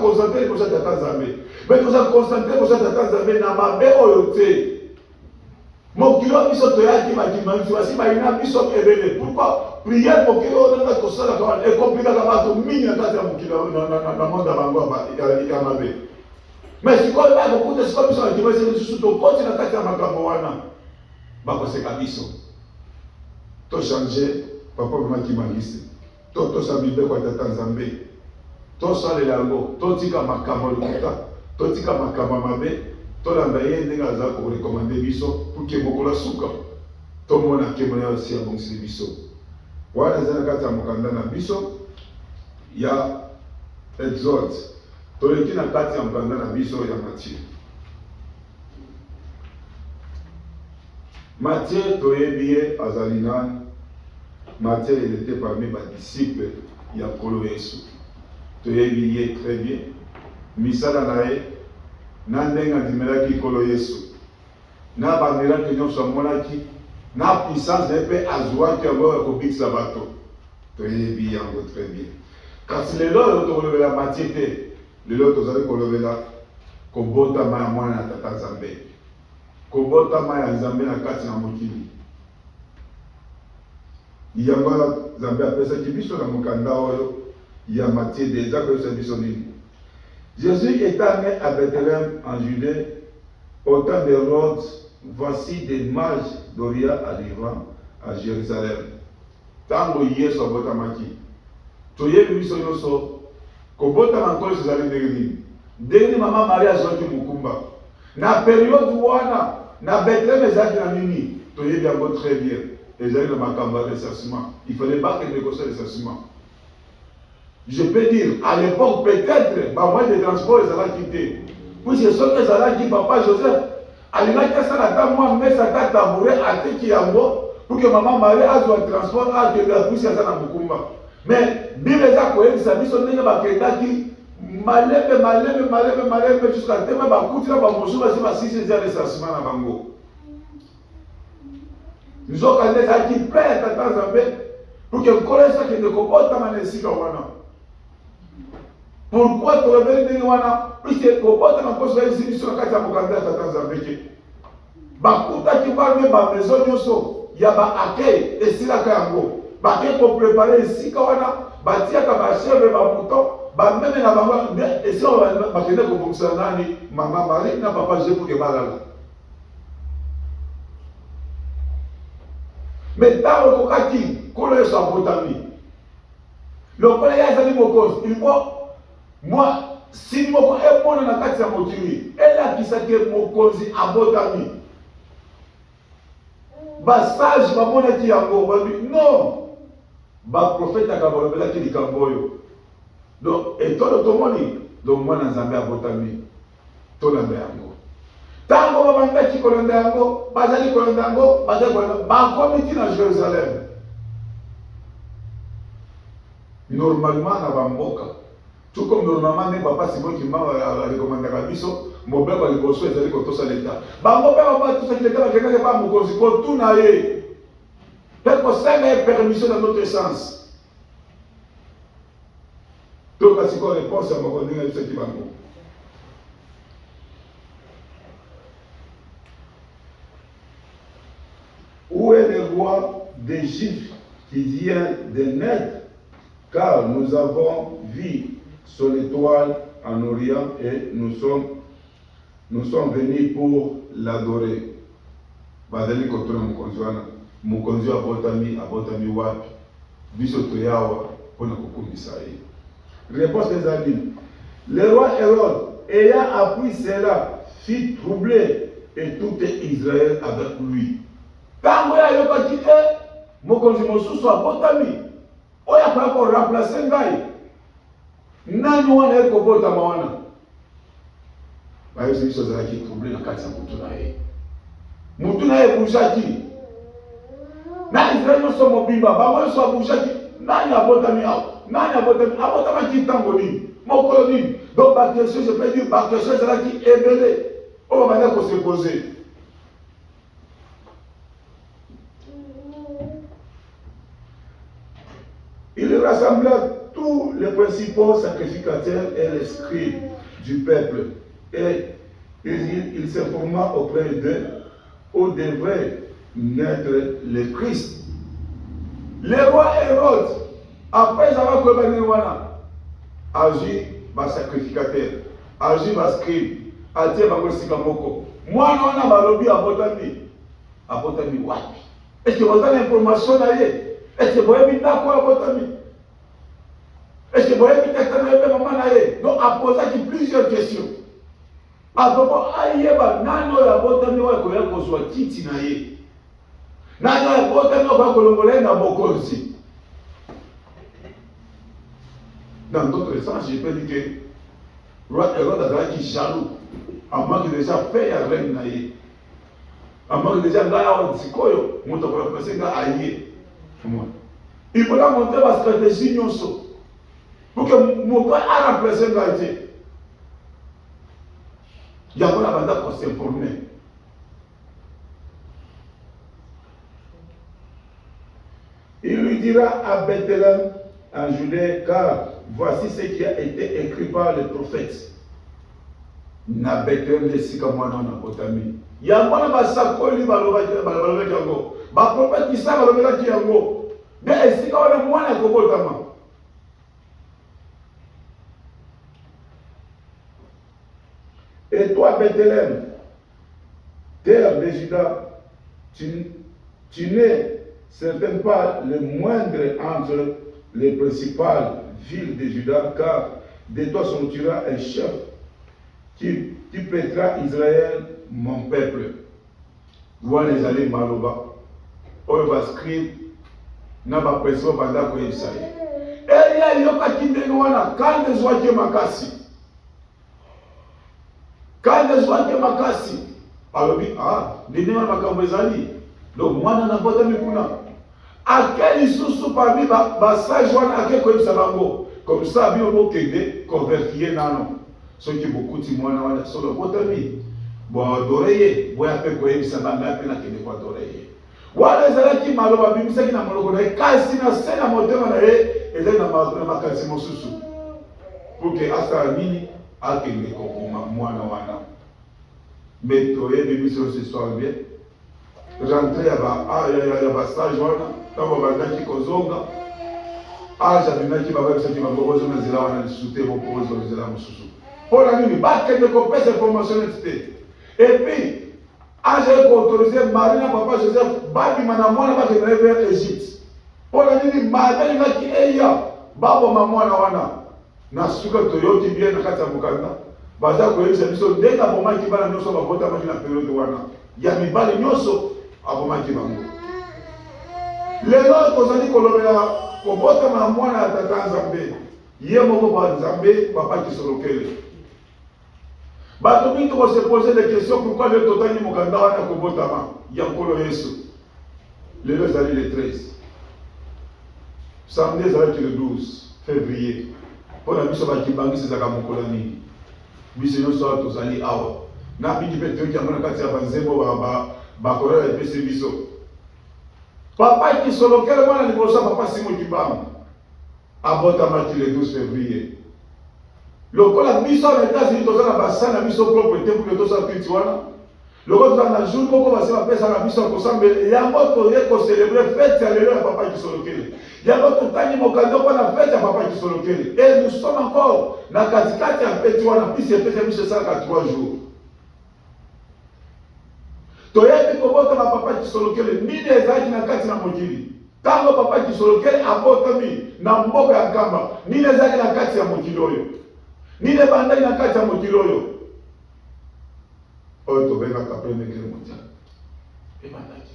concentré kosala ta Nzambe mais toza concentré kosala ta Nzambe na mabe oyo te. Mokili oyo biso toyaki bakima biso basi bayina biso ebele pourquoi prière mokili oyo nanga tosalaka wana ekomplikaka bato mingi na kati ya mokili na monde ya bango ya mabe. Mais sikoyo bakokuta sikoyo biso bakima ese lisusu tokoti na kati ya makambo wana bakoseka biso tochange papa vraimen kimangisi tosala mibeko ya tata Nzambe tosalela yango totika makambo ya lokuta totika makambo ya mabe tolanda ye ndenge aza korekomande biso pour ke mokola suka tomona nkembo ya osi abongisili biso wana eza na kati ya mokanda na biso ya Exode toleki na kati ya mokanda na biso ya Matthieu. Matthieu toyebi ye azali nani. Matthieu il était parmi les disciples ya Nkolo Yesu toyebi ye très bien misala na ye na ndenge andimelaki Nkolo Yesu na bamiracle nyonso amonaki na puissance na ye mpe azwaki yango ya kobikisa bato toyebi yango très bien. Kasi lelo oyo tokolobela Matthieu te lelo tozali kolobela kobotama ya mwana ya tata Nzambe kobotama ya Nzambe na kati na mokili yango Nzambe apesaki biso na mokanda oyo ya Matthieu deja koyebisa biso nini. Jésus étant né à Bethléem en Judée, au temps d'Hérode, voici des mages d'Orient arrivant à Jérusalem. Tango Yesu abotamaki. Toyebi biso nyonso kobotama nkolo ezali ndenge nini. Ndenge nini mama Maria azwaki mokumba. Na période wana na Bethléem ezalaki na nini toyebi yango très bien. Ezali na makambo ya ressassement. Il fallait pas que négocier le ressassement. Je peux dire, à l'époque, peut-être, moyen de transport, ils allaient quitter. Puisque ceux qui allaient papa Joseph, alingaki asala moi mais ça t'a tabouret à teki yango pour que maman Marie a un transport à que la puisse ça na mukumba. Mais Bible eza koyebisa biso ndenge bakendaki malebe jusqu'à tema bakutila bamosu basi basisi za ressassement na bango. Nzoka ndezaki plein tata Nzambe pour que kolesa ke ndekobotama na esika wana. Pourquoi tu révèles des wana puisque kobota na koso esi biso na kati ya mokanda ya tata Nzambe ke bakutaki bame ba maison nyonso ya ba accueil esilaka yango bake ko préparer esika wana batiaka ba chèvre ba mouton ba meme na bango esika bakende kobongisa nani mama Marie na papa Jésus pour que balala. Mais tant okokaki kolo Yesu abotami lokola ya ezali mokonzi il faut moi si moko emona na kati ya mokili elakisaki mokonzi abotami basage bamonaki yango babi non baprofete akabalobelaki likambo oyo donc etolo tomoni donc mwana Nzambe abotami tolanda yango tango babandaki kolanda yango bazali kolanda yango bazali kolanda bakomi ti na Jérusalem normalement na bamboka tout comme normalement ne papa Simon qui m'a recommandé à biso mobile ba liboso ezali kotosa l'état bango pe ba tout ça qui l'état ba kenga pas mokonzi ko tout na ye peut conseiller permission dans notre sens donc kasi ko réponse à mokonzi na ce qui bango où est le roi d'Égypte qui vient de naître, car nous avons vu son étoile en Orient et nous sommes venus pour l'adorer. Bazali kotona mukonzwana, mukonzi abotami wapi, biso toyawa pona kokumisa ye. Réponse des amis. Le roi Hérode, ayant appris cela, fit troubler et tout Israël avec lui. Tango ya yokaki mokonzi mosusu abotami oyo akoya koremplace ngai nani wana ye kobotama wana bayosi biso azalaki trouble na kati ya mutu na ye ebujaki na Israeli nyonso mobimba bango nyonso abujaki nani abotami awa nani abotamaki ntango nini mokolo nini donc bakestion je peux dire bakestion ezalaki ebele oyo babanda kosepose. Il rassembla tous les principaux sacrificateurs et les scribes du peuple et il s'informa auprès d'eux où devrait naître le Christ. Le roi Hérode, après avoir commis wana, agi ba sacrificateur, agi ba scribe, atie ba sika moko. Mwana wana balobi abotami wapi? Est-ce que vous avez l'information là? Est-ce que vous avez mis d'accord à votre ami? Est-ce que vous avez mis d'accord à votre maman? Donc, à poser plusieurs questions. À propos, aïeba, nano ya votre ami wa koya kozwa kiti na ye. Nano ya votre ami wa kolongole na bokonzi. Dans d'autres sens, je peux dire que roi Hérode a été jaloux. À moins que déjà fait à reine na ye. À moins que déjà ngaya wa tsikoyo, moto ko remplacer nga aïe. Il faudra monter la stratégie pour que mon père a remplacé l'idée. Il y a pas la bande pour s'informer. Il lui dira à Bethléem, en Judée, car voici ce qui a été écrit par les prophètes. Na Bethléem de Sikamwana na Potami. Il y a pas la sakoli balobaki yango. Ba prophète qui sa balobaki yango. Mais si on a moins de comportement. Et toi, Bethléem, terre de Juda, tu n'es certainement pas le moindre entre les principales villes de Juda, car de toi sortira un chef qui prêtera Israël, mon peuple. Voilà les allées Maloba. On va scribe. Na ba preso banda ko yebisai eya yoka kindeni wana kande zwake makasi alobi dini wana makambo ezali donc mwana na bota mikuna akeli susu parmi ba sage wana ake ko yebisa bango comme ça bino bokende convertir nano soki bokuti mwana wana solo botami bo adoreye bo ape ko yebisa banga pe na kende ko adoreye. Wala ezalaki maloba bimisaki na moloko na ye kasi na se na motema na ye ezali na makasi mosusu pour que asala nini akende kokoma mwana wana mais toyebi biso ce soir bien rentre ya basage wana ntango bandaki kozonga age abimaki babebisaki bango bozonga nzela wana lisusu te bokozonga nzela mosusu mpo na nini bakende kopesa information neti te epuis j'ai autorisé Marie na papa Joseph babima na mwana bakende vers Égypte. Pour la nini Marie ngaki eya babo mwana wana na suka toyoki bien na kati ya mukanda. Baza koyebisa biso ndenge abomaki bana nyonso babotamaki na periode wana. Ya mibale nyonso abomaki bango. Lelo tozali kolobela kobotama na mwana ya tata Nzambe. Ye moko ba Nzambe papa kisolokele. Bato mingi vont se poser des questions pourquoi le total ni mokanda wana kobotama ya nkolo Yesu. Lelo ezali le 13. Samedi ezali le 12 février. Pour la mission bakibangi c'est ça mokolo nini. Biso nyonso awa tozali awa. Na biki pe toki amona kati ya banzembo ba korela epesi biso. Papa qui solokele mwana liboso papa Simon Kibamba. Abotamaki le 12 février. Lokola biso na États-Unis tozana basana biso propre te pour que tosa culti wana. Lokola na jour moko basi bapesa na biso kosambela yango toye ko célébrer fête ya lelo ya papa qui solokele. Yango totani mokando kwa na fête ya papa qui solokele. Et nous sommes encore na katikati ya fête wana pisi fête ya biso sala 3 jours. Toyebi kobota na papa qui solokele nini ezaki na kati na mokili. Tango papa qui solokele abotami na mboka ya kamba nini ezaki na kati ya mokili oyo. Nini bandai na kati ya mokili oyo. Oyo tobengaka premier guerre mondiale. Ebandaki.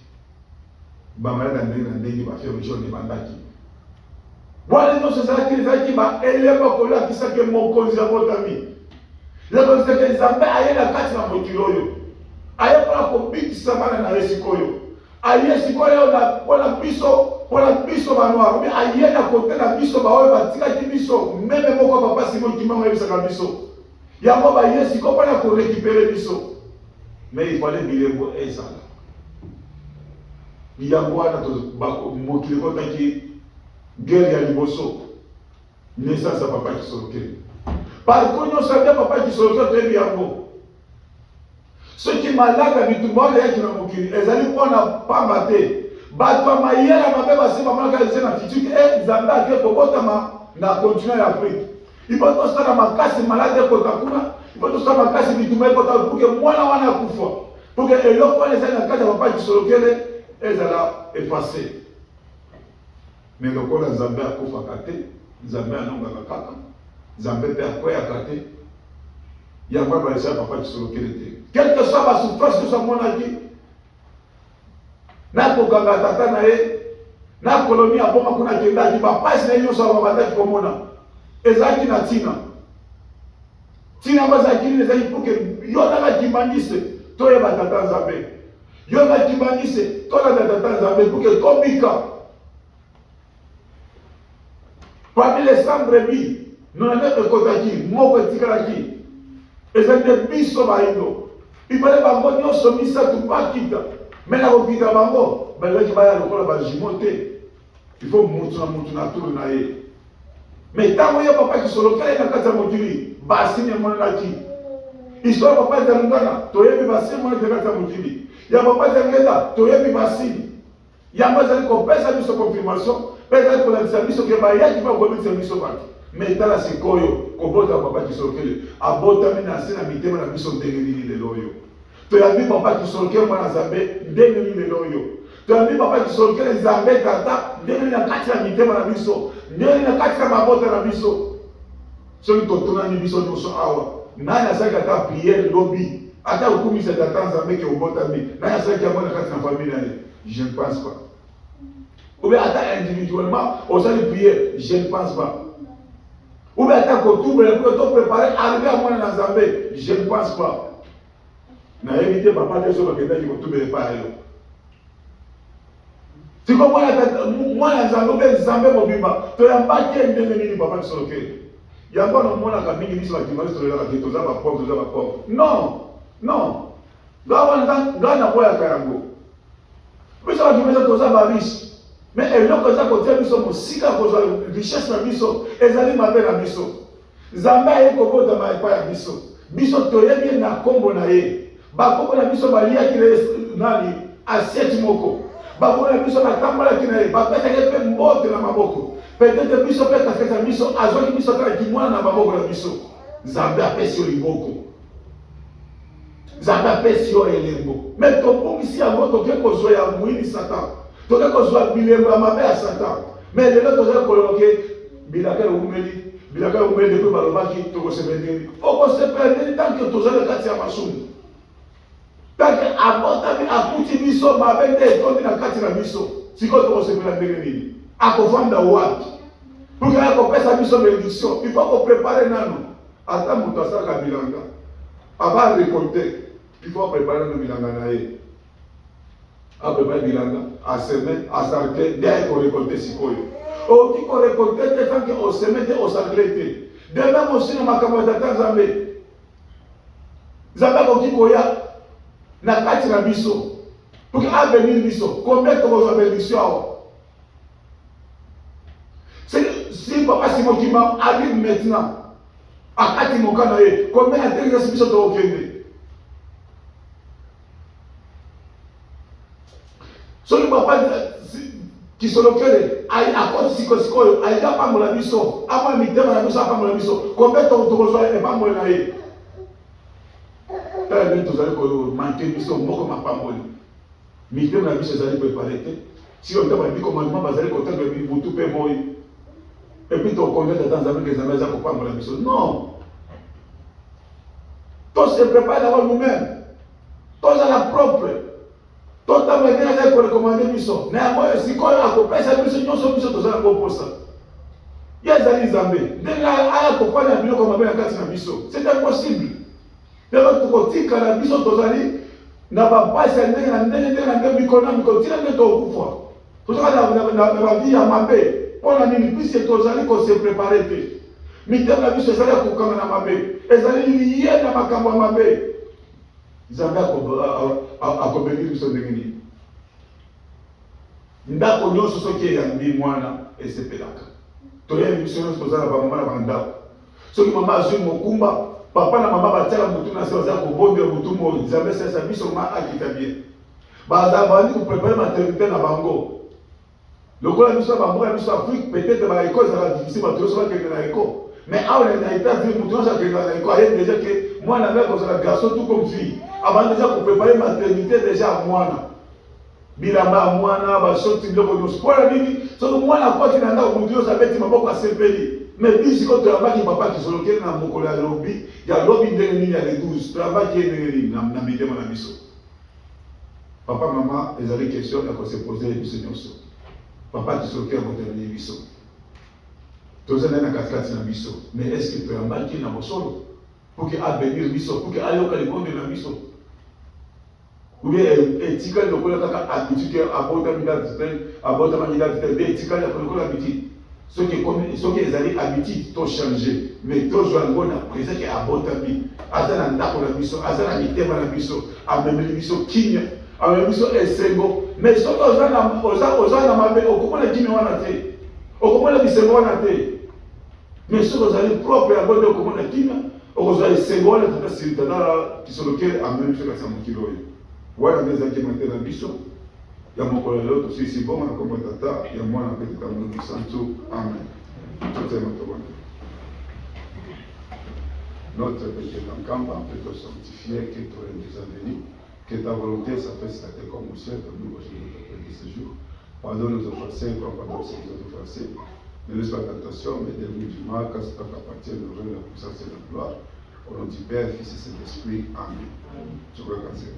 Bamala na ndenge bafere jaune ebandaki. Bwana nyonso ezalaki baelema kolakisaki mokonzi abotami. Lekozaki nzambe aye na kati na mokili oyo. Aye mpona kobikisa bana na ye sikoyo. Aye sikoyo mpona biso banoir. Mais aye na kote na biso baoyo batikaki biso. Meme moko papa Simon Kimbangu ayebisaka biso. Yango baye sikoyo mpona korécupérer biso. Mais il fallait bilembo ezala. Yango wana mokili kotaki guerre ya liboso. Naissance ya papa qui solokele. Par contre, nous savons papa qui solokele très bien. Ceux qui malaka bitumba ya kina mokili ezali pona pamba te. Bato mayela mabe basi mama ka zena fituki zamba ke kobotama na continent ya Afrique. Il faut tout ça makasi malade ko takuna. Il faut tout ça makasi bitumba ko takuna pour que mwana wana kufa. Pour que eloko les na kata papa qui solokele ezala effacé. Mais le kola Zambé a kufa kate, Zambé a nonga kaka, Zambé pe akoya kate. Ya kwa balisa papa qui solokele te. Quelle que soit la souffrance que ça mona dit. Na kokanga tata na ye, na kolonia boma kuna kenda ki ba pasi na nyoso ba bataki komona. Ezaki na tina. Tina bazaki ni ezaki pour que yona ka kimandise to ye batata Zambé. Yona kimandise to la tata Zambé pour que tobika. Parmi les 100 brebis, nous n'avons pas de moko tikalaki. Et c'est des biso baïno. Il fallait que nous sommes ça tout pas quitter. Mais là, vous quittez bango, ben là, il va y avoir le jimoté. Il faut moutuna tout na ye. Mais tant que y a papa qui sont locaux, il y a quatre motuli. Bassine mon laki. Histoire papa de Lungana, toye bi bassine mon de quatre motuli. Il y a papa de Ngenda, toye bi bassine. Il y a pas de compétence de confirmation. Peut-être que la service que Baya qui va commettre service au bac. Mais dans la secoyo, kobota papa qui solokele, abota mina sena mitema na biso ndengeli le loyo. To ya bi papa qui solokele mwana Zambé ndengeli le loyo. To ya bi papa qui solokele Zambé tata ndengeli na kati ya mitema na biso, ndengeli na kati ya mabota na biso. Soki totona ni biso nyonso awa. Nani asaki ata prière lobby, ata ukumisa tata Zambé ke obota mi. Nani asaki amona kati na famille na ye. Je ne pense pas. Ou bien attends individuellement, on s'est prier, je ne pense pas. Ou bien attends qu'on tout préparer, arriver à moi dans Zambé, je ne pense pas. N'a évité papa de ce que tu as tout préparer. Tu comprends moi dans Zambé, Zambé mobimba, tu as embarqué un demi papa de ce que il y a pas non moins la famille qui dit que tu vas sur la vie, tu vas pas pauvre. Non, non. Là on entend gana boya kayango. Mais ça va dire que tu vas riche. Mais eloko za kotia biso mosika kozwa richesse na biso ezali mabe na biso. Zambé ayeko bota maipa ya biso. Biso toyebi na kombo na ye. Ba kombo na biso balia kile nani assiette moko. Ba kombo na biso batambola kina ye. Ba peta ke pe mbote na maboko. Peut-être biso peta kesa biso azwaki biso kala kimwana na maboko na biso. Zambé apesi yo liboko. Zambé apesi yo elembo. Mais tobongisi yango toke kozwa ya mwini Satan. Donc, quand on bilembo à ma mère Satan, mais les autres ont coloqué bilaka umeli depuis balobaki to se perdre. On se perdre tant que tous les quatre ya masum. Tant que abota bi akuti biso mabende tondi na kati na biso. Siko to se perdre nini. Akofanda wapi? Pour que ako pesa biso bénédiction, il faut qu'on prépare nano. Ata muto asaka bilanga. Avant de récolter, il faut préparer nos bilanga na ye. À peu près bilanga, à semer, à sarcler, dès qu'on récolte si quoi. Au qui qu'on récolte, tant qu'on sème, au sarcler. De même aussi na makambo ya tata Nzambe. Nzambe akoki koya na kati na biso pour que avenir biso. Combien de bénédiction? Si papa Simon Kimba arrive maintenant à kati mokana ye, combien de temps biso to okende? Soki papa qui sont locaux, à cause psychoscope, à l'état pas mon abisso, à moi mitema na biso, à pas mon abisso. Combien de temps tu reçois et pas mon naïe? Quand bien tu allez manquer biso, moi comme pas mon. Mitema na biso allez préparer. Si on t'a dit commandement, vous allez compter le vous tout peut mourir. Et puis tu connais de temps avec les amis, ça pour pas mon abisso. Non. Tout se prépare d'abord nous-mêmes. Tout à la propre. Tout à l'heure, pour recommander biso. Mais si on a coupé ça, biso, nous sommes biso, tous à la propre ça. Il y a des Zambé. Dès là, à la coupé, la bio comme on a fait biso. C'est impossible. De l'autre côté, quand la biso, tous à l'heure, n'a pas passé un micro-na, micro-tira, de tout fois. Tout ça, la vie à ma paix. Pour la nuit, puis c'est tous à l'heure qu'on s'est préparé. Mais dans la biso, c'est là qu'on a ma paix. Et ça, il y a dans ma cambo ma paix. Nzambe akobelisi biso ndenge nini. Ndako nyonso soki eyambi mwana esepelaka. Toyebi biso nyonso tozala bamama na bandako. Soki mama azwi mokumba, papa na mama batiaka mutu na se baza kobondela mutu moi. Nzambe sesa biso ma akita bien. Baza bandi koprepare maternité na bango. Lokola biso ya bamboka biso Afrique, peut-être baeko ezala difficile bato nyonso bakende na eko. Mais à on est États-Unis, mutu nyonso akende na eko ayebi déjà que mwana mbe akozala garçon tout comme fille. Avant déjà pour préparer ma maternité déjà à moi. Bilamba à moi, ma sortie de l'eau, pour nini, so moi la quoi qui n'a pas au ça bête ma beaucoup à s'épeler. Mais puis si quand tu as pas qui papa qui sont locaux dans mon collège lobby, il y a lobby de il y a les 12, travail qui est de na midi mon ami so. Papa maman, les avaient questions à se poser les questions so. Papa qui sont locaux à côté de biso. Tous les na quatre na biso. Mais est-ce que tu as pas qui na bosolo pour que à bénir biso, pour que aller au Calédonie de la biso? Ou bien éthique le collègue a habitué à aborder l'éthique à la habitude. Ceux qui les années habitudes ont changé, mais toujours un bon présent qui a abordé Azana ndako la biso, Azana mitema la biso, amemeli biso kinya, amemeli biso esengo, mais ceux qui osana mabe, okomona kimi wana te, okomona bisengo wana te, mais ceux qui osana propre à abordé okomona kinya, okozala esengo wana tata sirtana qui sont lequel amemeli biso kasa mokilo. Voilà mes amis qui m'ont la biso. Il y a mon collègue l'autre aussi, c'est bon, on a comme tata, il y a moi, on a fait tout à l'heure, santo, amen. Tout est notre bon. Notre péché d'encamp, peut te sanctifier, que tu es déjà venu, que ta volonté s'affaisse à terre comme au ciel, comme nous aujourd'hui nous appelle ce jour. Pardonne nos offenses, comme pardonne ceux qui ont offensé. Ne laisse pas la tentation, mais délivre du mal, car c'est toi qui appartient le règne, la puissance et la gloire. Au nom du Père, Fils et Saint-Esprit, amen. Je vous remercie.